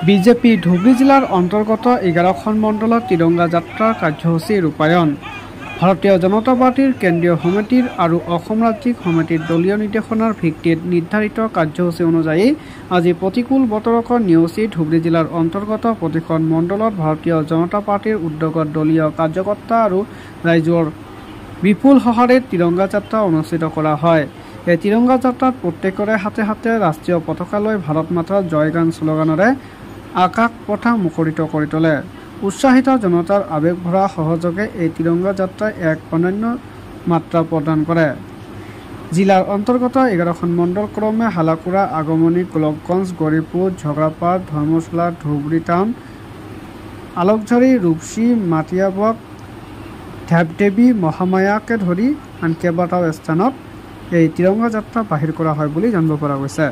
BJP Dhubri জিলাৰ অন্তৰ্গত 11খন মণ্ডলত তিৰংগা যাত্ৰাৰ কাৰ্যসূচী ৰূপায়ণ। ভাৰতীয় জনতা পাৰ্টিৰ কেন্দ্ৰীয় সমিতিৰ আৰু অসম ৰাজ্যিক সমিতিৰ দলীয় নিৰ্দেশনাৰ ভিত্তিত নিৰ্ধাৰিত কাৰ্যসূচী অনুযায়ী আজি প্ৰতিকূল বতৰক নেওচি ধুবুৰী জিলাৰ অন্তৰ্গত প্ৰতিখন মণ্ডলত ভাৰতীয় জনতা পাৰ্টিৰ উদ্যোগত দলীয় কাৰ্যকৰ্তা আৰু ৰাইজৰ বিপুল সহাৰে তিৰংগা যাত্ৰা অনুষ্ঠিত কৰা হয়। এই তিৰংগা যাত্ৰাত প্ৰত্যেকৰে হাতে হাতে ৰাষ্ট্ৰীয় পতাকা লৈ ভাৰত মাতাৰ জয়গান শ্লোগানেৰে আকাশ পথা মুখৰিত কৰি তোলে। উৎসাহিত জনতাৰ আৱেগভৰা সহযোগে এই তিৰংগা যাত্ৰাই এক অনন্য মাত্ৰা প্ৰদান কৰে। জিলাৰ অন্তৰ্গত 11খন মণ্ডল ক্ৰমে হালাকুৰা, আগমনী, গোলকগঞ্জ, গৌৰীপুৰ, ঝগৰাপাট, ধৰ্মশালা, ধুবুৰী টাউন, আলোকঝাৰী, ৰূপসী, মাটিয়াবক, ঢেপঢেবী, মহামায়াকে ধৰি আন কেইবাটাও স্থানত এই তিৰংগা যাত্ৰা বাহিৰ কৰা হয় বুলি জানিব পৰা গৈছে।